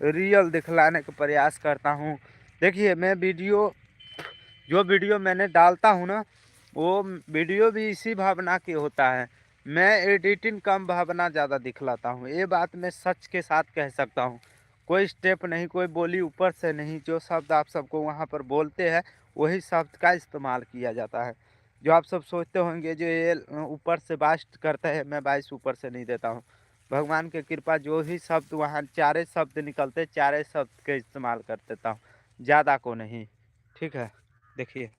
[SPEAKER 1] रियल दिखलाने का प्रयास करता हूँ। देखिए मैं जो वीडियो मैंने डालता हूँ ना, वो वीडियो भी इसी भावना की होता है। मैं एडिटिंग कम भावना ज़्यादा दिखलाता हूँ, ये बात मैं सच के साथ कह सकता हूँ। कोई स्टेप नहीं, कोई बोली ऊपर से नहीं, जो शब्द आप सबको वहाँ पर बोलते हैं वही शब्द का इस्तेमाल किया जाता है। जो आप सब सोचते होंगे जो ये ऊपर से बाइस्ट करते हैं, मैं बाइस्ट ऊपर से नहीं देता हूँ। भगवान की कृपा, जो भी शब्द वहाँ चारे शब्द निकलते चारे शब्द के इस्तेमाल कर देता हूँ, ज़्यादा को नहीं। ठीक है, देखिए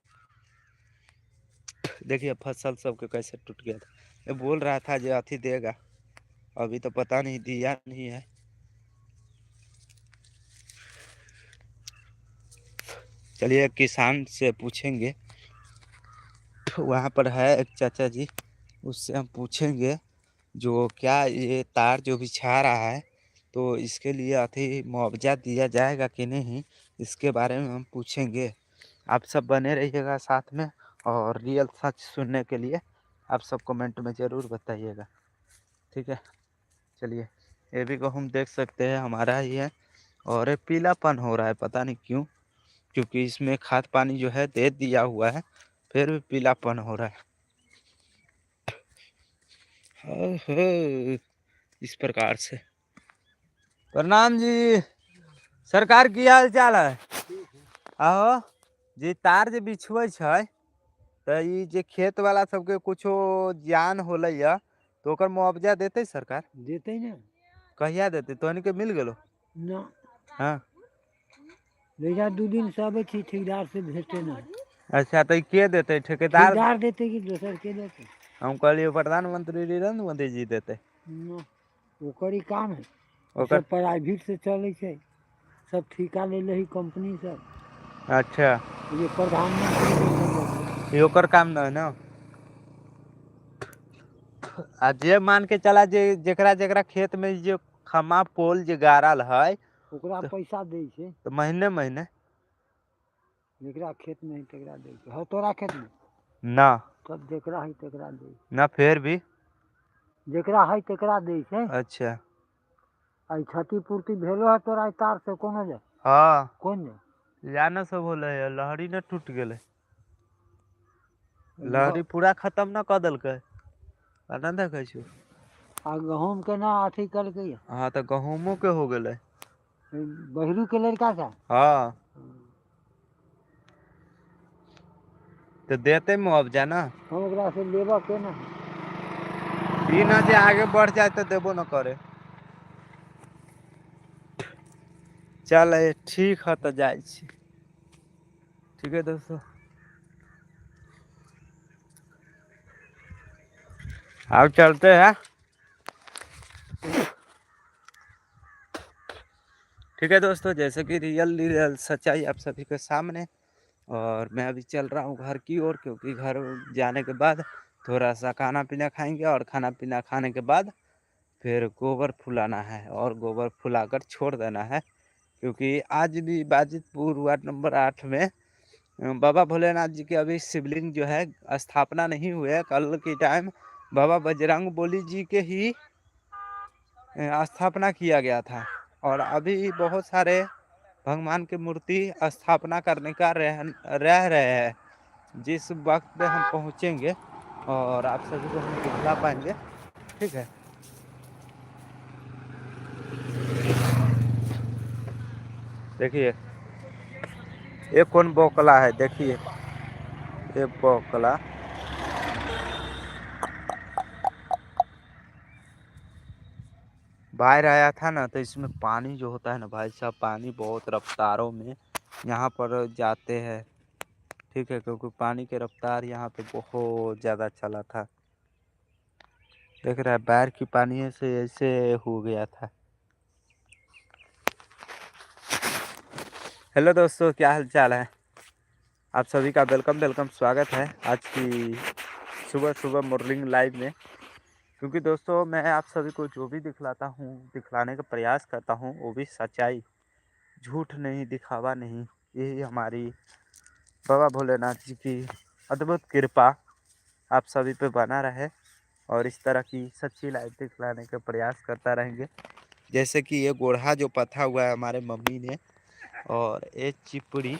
[SPEAKER 1] देखिए फसल सबके कैसे टूट गया था। ये बोल रहा था जो अथी देगा, अभी तो पता नहीं दिया नहीं है। चलिए किसान से पूछेंगे, वहाँ पर है एक चाचा जी, उससे हम पूछेंगे जो क्या ये तार जो बिछा रहा है तो इसके लिए अथी मुआवजा दिया जाएगा कि नहीं, इसके बारे में हम पूछेंगे। आप सब बने रहिएगा साथ में, और रियल सच सुनने के लिए आप सब कमेंट में ज़रूर बताइएगा। ठीक है, चलिए ये भी को हम देख सकते हैं हमारा ही है, और ये पीलापन हो रहा है पता नहीं क्यों, क्योंकि इसमें खाद पानी जो है दे दिया हुआ है, फिर भी पीलापन हो रहा है। ओहो, इस प्रकार से। प्रणाम जी, सरकार की हाल चाल है? आहो जी, तार जे बिछबै छै तो ई जे खेत वाला सबके कुछो जान होलै या तो ओकर मुआवजा देते सरकार?
[SPEAKER 2] देते ना
[SPEAKER 1] कहिया देते? तोहनी के मिल गेलो?
[SPEAKER 2] ना
[SPEAKER 1] हाँ
[SPEAKER 2] लेजा 2 दिन से आबै छी, ठेकेदार से भेटे ना।
[SPEAKER 1] अच्छा, तो ई के देते? ठेकेदार?
[SPEAKER 2] ठेकेदार देते कि दोसर के देते?
[SPEAKER 1] हम कहलिए प्रधानमंत्री नरेंद्र मोदी जी देते।
[SPEAKER 2] ना, ओकर ही काम है। ई
[SPEAKER 1] ओकर
[SPEAKER 2] सब प्राइवेट से चलै छै, सब ठेका ले ही कंपनी सब।
[SPEAKER 1] अच्छा,
[SPEAKER 2] ये प्रधानमंत्री बैठल रहते।
[SPEAKER 1] ई ओकर काम न है ना। आ जे मान के चला जे जेकरा जेकरा खेत में जे खम्मा पोल जे गाड़ल है
[SPEAKER 2] ओकरा
[SPEAKER 1] तो,
[SPEAKER 2] पैसा दै छै,
[SPEAKER 1] तो महीने महीने
[SPEAKER 2] जेकरा खेत में है तेकरा दै छै। हौ तोरा खेत में?
[SPEAKER 1] ना
[SPEAKER 2] तब जेकरा है तेकरा दै छै,
[SPEAKER 1] ना, फिर भी
[SPEAKER 2] जेकरा है तेकरा दै छै।
[SPEAKER 1] अच्छा।
[SPEAKER 2] आई क्षतिपूर्ति भेलो है तोरा ई तार से कोनो जे?
[SPEAKER 1] हाँ,
[SPEAKER 2] कोन जे?
[SPEAKER 1] जाना सब होले है, लहरी न टूट गेले,
[SPEAKER 2] घ
[SPEAKER 1] लहरी पूरा खत्म न कर देलकै, ना देखे छो।
[SPEAKER 2] आ गहूम के ना अथी कल के
[SPEAKER 1] हाँ तो गहूमों के हो गए।
[SPEAKER 2] बहरू के लड़का सा
[SPEAKER 1] हाँ तो देते मुआवजा ना।
[SPEAKER 2] हम ओकरा से लेबा के ना
[SPEAKER 1] ई ना जे आगे बढ़ जाए तो देबो न करे। चल ठीक है तो जाए छी। ठीक है दोस्तों, अब चलते हैं। ठीक है दोस्तों, जैसे कि रियल सच्चाई आप सभी के सामने, और मैं अभी चल रहा हूँ घर की ओर, क्योंकि घर जाने के बाद थोड़ा सा खाना पीना खाएंगे, और खाना पीना खाने के बाद फिर गोबर फुलाना है, और गोबर फुलाकर छोड़ देना है। क्योंकि आज भी बाजितपुर वार्ड नंबर 8 में बाबा भोलेनाथ जी की अभी शिवलिंग जो है स्थापना नहीं हुए है। कल के टाइम बाबा बजरंग बली जी के ही स्थापना किया गया था, और अभी बहुत सारे भगवान की मूर्ति स्थापना करने का रह रहे हैं। जिस वक्त पे हम पहुंचेंगे और आप सभी को हम दिखला पाएंगे। ठीक है, देखिए ये कौन बोकला है, देखिए ये बोकला। बाहर आया था ना, तो इसमें पानी जो होता है ना भाई साहब, पानी बहुत रफ्तारों में यहाँ पर जाते हैं। ठीक है, क्योंकि पानी की रफ्तार यहाँ पे बहुत ज़्यादा चला था। देख रहा है बाहर की पानी से ऐसे हो गया था। हेलो दोस्तों, क्या हाल चाल है? आप सभी का वेलकम स्वागत है आज की सुबह सुबह मॉर्निंग लाइव में। क्योंकि दोस्तों मैं आप सभी को जो भी दिखलाता हूँ, दिखलाने का प्रयास करता हूँ, वो भी सच्चाई, झूठ नहीं, दिखावा नहीं। यही हमारी बाबा भोलेनाथ जी की अद्भुत कृपा आप सभी पे बना रहे, और इस तरह की सच्ची लाइफ दिखलाने का प्रयास करता रहेंगे। जैसे कि ये गोढ़ा जो पथा हुआ है हमारे मम्मी ने, और ये चिपड़ी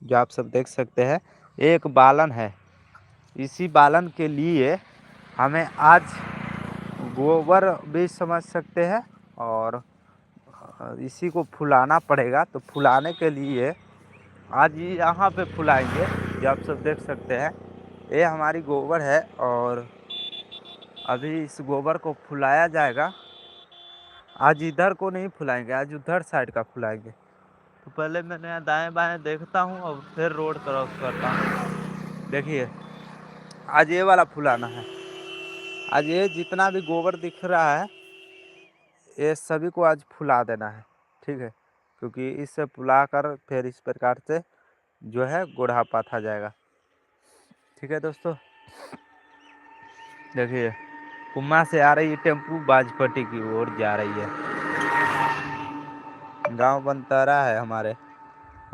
[SPEAKER 1] जो आप सब देख सकते हैं, एक बालन है। इसी बालन के लिए हमें आज गोबर भी समझ सकते हैं, और इसी को फुलाना पड़ेगा। तो फुलाने के लिए आज यहाँ पे फुलाएंगे, जो आप सब देख सकते हैं। ये हमारी गोबर है, और अभी इस गोबर को फुलाया जाएगा। आज इधर को नहीं फुलाएंगे, आज उधर साइड का फुलाएंगे। तो पहले मैंने दाएं बाएं देखता हूँ, और फिर रोड क्रॉस करता हूँ। देखिए आज ये वाला फुलाना है। आज ये जितना भी गोबर दिख रहा है, ये सभी को आज फुला देना है। ठीक है, क्योंकि इससे फुला कर फिर इस प्रकार से जो है गोढ़ा पाथा जाएगा। ठीक है दोस्तों, देखिए कुम्मा से आ रही टेम्पू बाजपट्टी की ओर जा रही है। गांव बनतारा है हमारे,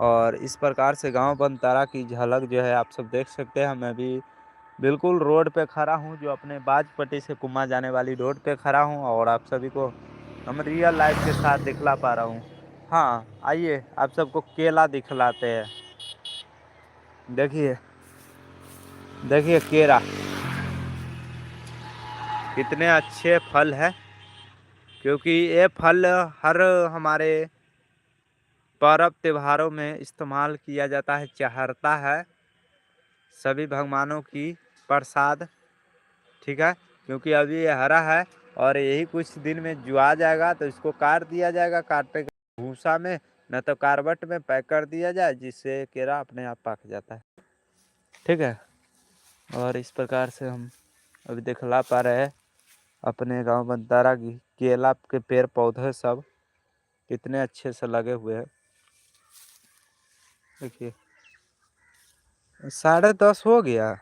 [SPEAKER 1] और इस प्रकार से गांव बनतारा की झलक जो है आप सब देख सकते हैं। मैं भी बिल्कुल रोड पे खड़ा हूं, जो अपने बाजपट्टी से कुम्मा जाने वाली रोड पे खड़ा हूं, और आप सभी को हम रियल लाइफ के साथ दिखला पा रहा हूं। हाँ आइए आप सबको केला दिखलाते हैं। देखिए देखिए केला कितने अच्छे फल है, क्योंकि ये फल हर हमारे पर्व त्योहारों में इस्तेमाल किया जाता है, चढ़ता है सभी भगवानों की प्रसाद। ठीक है, क्योंकि अभी ये हरा है, और यही कुछ दिन में जुआ जाएगा, तो इसको काट दिया जाएगा, काटने के भूसा में, न तो कार्बट में पैक कर दिया जाए, जिससे केरा अपने आप पक जाता है। ठीक है, और इस प्रकार से हम अभी दिखला पा रहे हैं अपने गांव बनतारा की केला के पेड़ पौधे सब कितने अच्छे से लगे हुए हैं। देखिए 10:30 हो गया।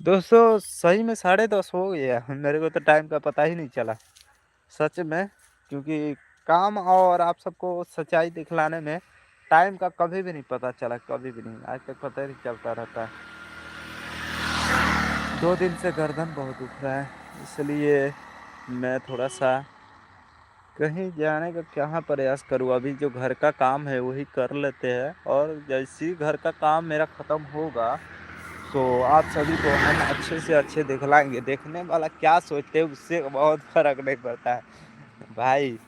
[SPEAKER 1] दोस्तों सही में 10:30 हो गया, मेरे को तो टाइम का पता ही नहीं चला सच में। क्योंकि काम और आप सबको सच्चाई दिखलाने में टाइम का कभी भी नहीं पता चला, कभी भी नहीं, आज तक पता ही नहीं चलता रहता है। 2 दिन से गर्दन बहुत दुख रहा है, इसलिए मैं थोड़ा सा कहीं जाने का कहाँ प्रयास करूँ। अभी जो घर का काम है वही कर लेते हैं, और जैसे ही घर का काम मेरा ख़त्म होगा आप सभी को हम अच्छे से अच्छे दिखलाएंगे। देखने वाला क्या सोचते हैं उससे बहुत फर्क नहीं पड़ता है भाई।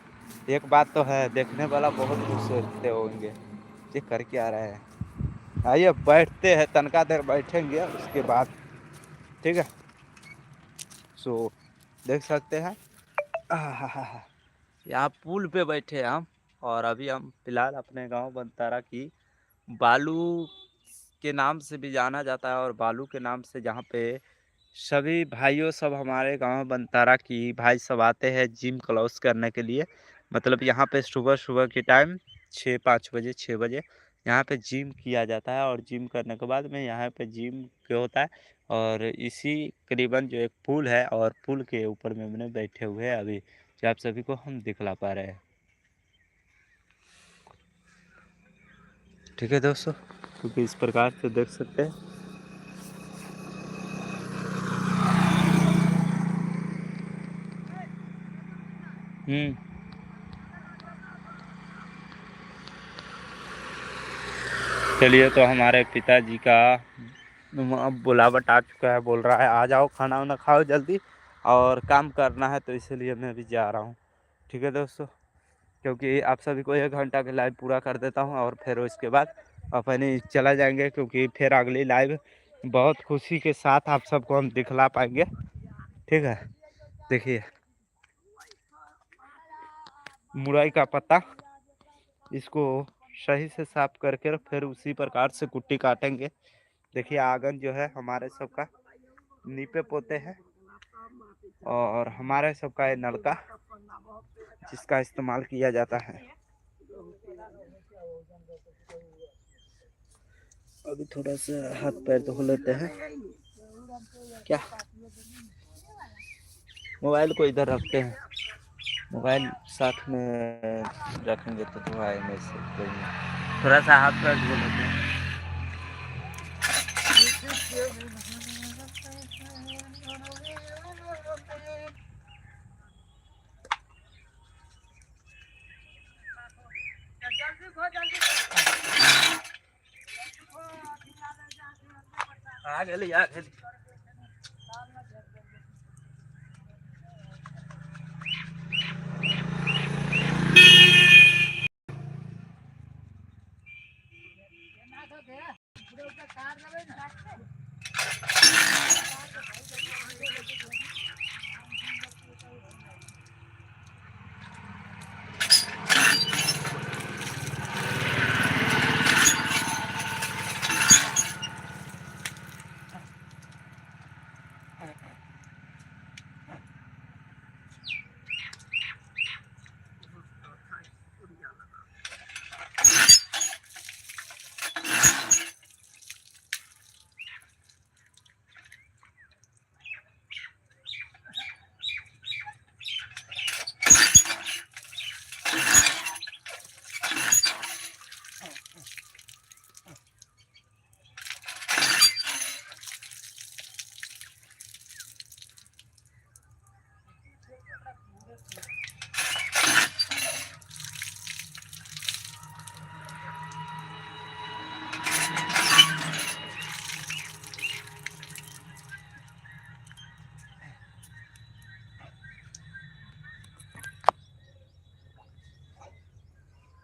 [SPEAKER 1] एक बात तो है, देखने वाला बहुत कुछ सोचते होंगे ये कर क्या रहे हैं। आइए बैठते हैं, तनका देर बैठेंगे उसके बाद, ठीक है। सो देख सकते हैं आहाहा, यहाँ पुल पे बैठे हैं हम। और अभी हम फिलहाल अपने गांव बनतारा की बालू के नाम से भी जाना जाता है, और बालू के नाम से जहाँ पे सभी भाइयों सब हमारे गांव बनतारा की भाई सब आते हैं जिम क्लास करने के लिए। मतलब यहाँ पे सुबह सुबह के टाइम 6 5 बजे 6 बजे यहाँ पे जिम किया जाता है, और जिम करने के बाद में यहाँ पे जिम के होता है। और इसी करीबन जो एक पुल है, और पुल के ऊपर में मैंने बैठे हुए हैं अभी, जो आप सभी को हम दिखला पा रहे हैं। ठीक है दोस्तों, क्योंकि इस प्रकार से देख सकते हैं। हम्म चलिए, तो हमारे पिताजी का अब बुलावट आ चुका है, बोल रहा है आ जाओ खाना वाना खाओ जल्दी, और काम करना है, तो इसलिए मैं भी जा रहा हूँ। ठीक है दोस्तों, क्योंकि आप सभी को 1 घंटा के लाइव पूरा कर देता हूँ, और फिर उसके बाद अपनी चला जाएंगे, क्योंकि फिर अगली लाइव बहुत खुशी के साथ आप सबको हम दिखला पाएंगे। ठीक है, देखिए मुरई का पत्ता, इसको सही से साफ करके फिर उसी प्रकार से कुट्टी काटेंगे। देखिए आंगन जो है हमारे सबका नीपे पोते हैं, और हमारे सबका ये नलका जिसका इस्तेमाल किया जाता है। अभी थोड़ा सा हाथ पैर धो लेते हैं। क्या मोबाइल को इधर रखते हैं, मोबाइल साथ में रखेंगे तो धोआए नहीं सकते। थोड़ा सा हाथ पैर धो लेते हैं। आ गेली आ गेली।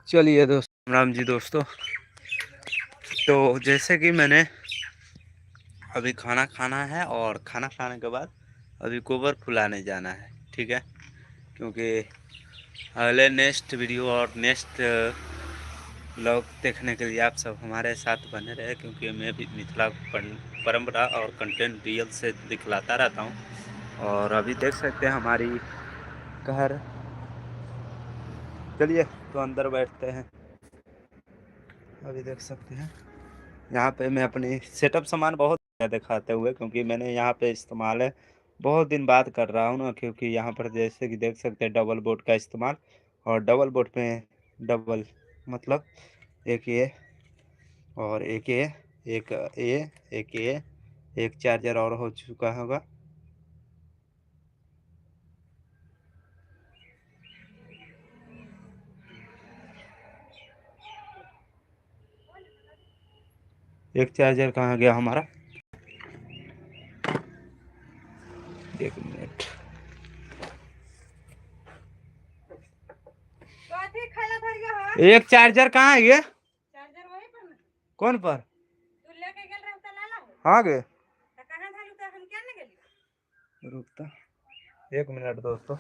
[SPEAKER 1] चलिए दोस्तों, राम जी दोस्तों, तो जैसे कि मैंने अभी खाना खाना है, और खाना खाने के बाद अभी गोबर फुलाने जाना है। ठीक है, क्योंकि अगले नेक्स्ट वीडियो और नेक्स्ट व्लॉग देखने के लिए आप सब हमारे साथ बने रहे, क्योंकि मैं भी मिथिला परंपरा और कंटेंट रियल से दिखलाता रहता हूँ। और अभी देख सकते हैं हमारी घर। चलिए तो अंदर बैठते हैं। अभी देख सकते हैं यहाँ पे मैं अपनी सेटअप सामान बहुत दिखाते हुए, क्योंकि मैंने यहाँ पे इस्तेमाल है बहुत दिन बाद कर रहा हूँ ना, क्योंकि यहाँ पर जैसे कि देख सकते हैं डबल बोर्ड का इस्तेमाल, और डबल बोर्ड में डबल मतलब एक ये और एक ये, एक ये, एक चार्जर और हो चुका होगा। एक चार्जर कहाँ गया हमारा। एक मिनट।
[SPEAKER 3] कथी खाला धरिया हो?
[SPEAKER 1] एक चार्जर कहाँ है ये?
[SPEAKER 3] चार्जर वही पर ना?
[SPEAKER 1] कौन पर?
[SPEAKER 3] तू लेके गेल रह त लाला हो?
[SPEAKER 1] हाँ गे,
[SPEAKER 3] त कहां धालू त हम क्या न गेली?
[SPEAKER 1] रुकता एक मिनट दोस्तों।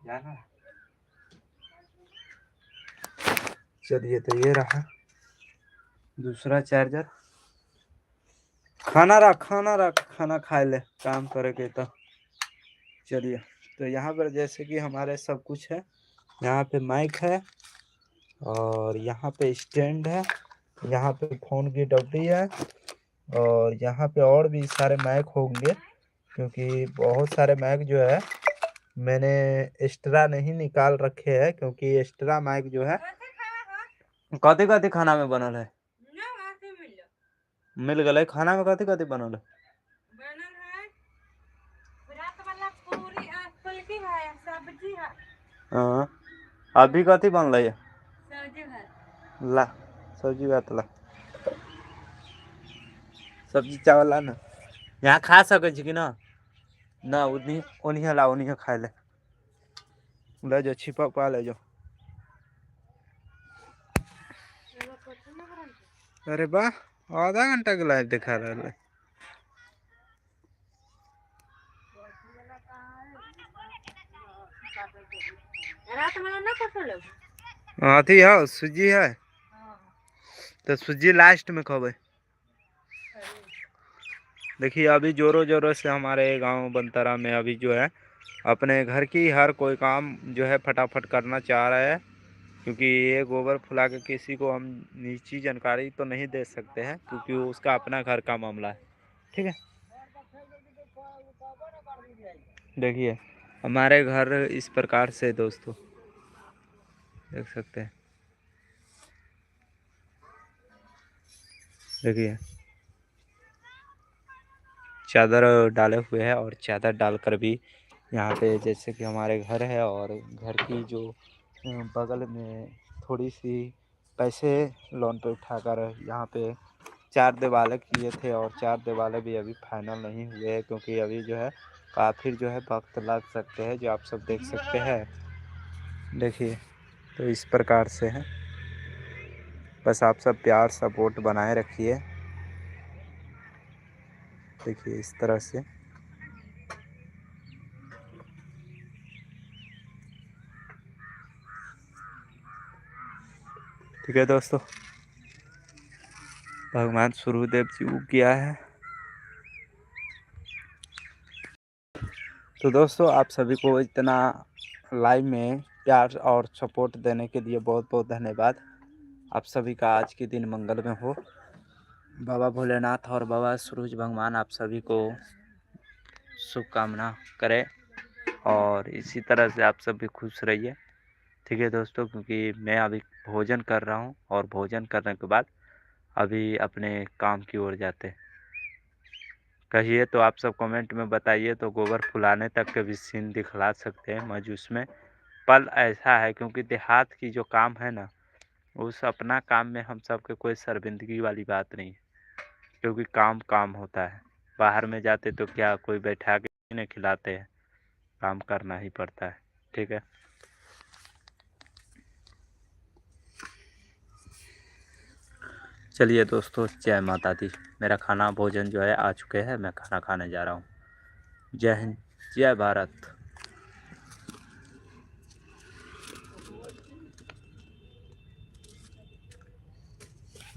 [SPEAKER 1] जाना चलिए, तो ये रहा दूसरा चार्जर। खाना रख, खाना रख, खाना खा ले, काम करे के तो। चलिए, तो यहाँ पर जैसे कि हमारे सब कुछ है। यहाँ पे माइक है और यहाँ पे स्टैंड है, यहाँ पे फोन की डब्बी है और यहाँ पे और भी सारे माइक होंगे, क्योंकि बहुत सारे माइक जो है मैंने एक्स्ट्रा नहीं निकाल रखे हैं, क्योंकि एक्स्ट्रा माइक जो है
[SPEAKER 3] कथी खावा हो?
[SPEAKER 1] कथी कथी खाना में बनल है।
[SPEAKER 3] ना आते मिल
[SPEAKER 1] मिल गए खाना में कथी कथी बनल है।
[SPEAKER 3] बनल है रात वाला पूरी आ फुलकी है सब्जी है
[SPEAKER 1] हाँ, अभी कथी बनल है।
[SPEAKER 3] सब्जी भात
[SPEAKER 1] ला सब्जी भात ला, सब्जी चावल ला ना, यहाँ खा सके छी कि ना। ना उन्हीं उन्हीं ला, उन्हीं खाए ले जाओ, छिपा पा ले जाओ।
[SPEAKER 3] चलो कुछ ना करन
[SPEAKER 1] अरे वाह, आधा घंटा के लाइव दिखा रहा है।
[SPEAKER 3] रात वाला ना पसंद है
[SPEAKER 1] अथी है, सूजी है,
[SPEAKER 3] हां
[SPEAKER 1] तो सूजी लास्ट में खबे। देखिए, अभी जोरों जोरों से हमारे गांव बनतारा में अभी जो है अपने घर की हर कोई काम जो है फटाफट करना चाह रहा है, क्योंकि ये गोबर फुला के किसी को हम निजी जानकारी तो नहीं दे सकते हैं, क्योंकि उसका अपना घर का मामला है। ठीक है, देखिए हमारे घर इस प्रकार से दोस्तों देख सकते हैं। देखिए, चादर डाले हुए हैं और चादर डालकर भी यहाँ पे जैसे कि हमारे घर है और घर की जो बगल में थोड़ी सी पैसे लोन पे उठाकर यहाँ पे 4 दिवाले किए थे, और 4 दिवाले भी अभी फाइनल नहीं हुए हैं, क्योंकि अभी जो है काफ़ी जो है वक्त लग सकते हैं, जो आप सब देख सकते हैं। देखिए, तो इस प्रकार से है, बस आप सब प्यार सपोर्ट बनाए रखिए। देखिए इस तरह से। ठीक है दोस्तों, भगवान सूर्यदेव जी उग गया है। तो दोस्तों, आप सभी को इतना लाइव में प्यार और सपोर्ट देने के लिए बहुत बहुत धन्यवाद। आप सभी का आज के दिन मंगलमय हो। बाबा भोलेनाथ और बाबा सूरज भगवान आप सभी को शुभकामना करें, और इसी तरह से आप सब भी खुश रहिए। ठीक है दोस्तों, क्योंकि मैं अभी भोजन कर रहा हूँ और भोजन करने के बाद अभी अपने काम की ओर जाते हैं। कहिए तो आप सब कमेंट में बताइए, तो गोबर फुलाने तक के भी सीन दिखला सकते हैं। मज उसमें पल ऐसा है, क्योंकि देहात की जो काम है ना, उस अपना काम में हम सब के कोई शर्मिंदगी वाली बात नहीं है, क्योंकि काम काम होता है। बाहर में जाते तो क्या कोई बैठा के नहीं खिलाते हैं, काम करना ही पड़ता है। ठीक है, चलिए दोस्तों, जय माता दी। मेरा खाना भोजन जो है आ चुके हैं, मैं खाना खाने जा रहा हूँ। जय हिंद, जय भारत।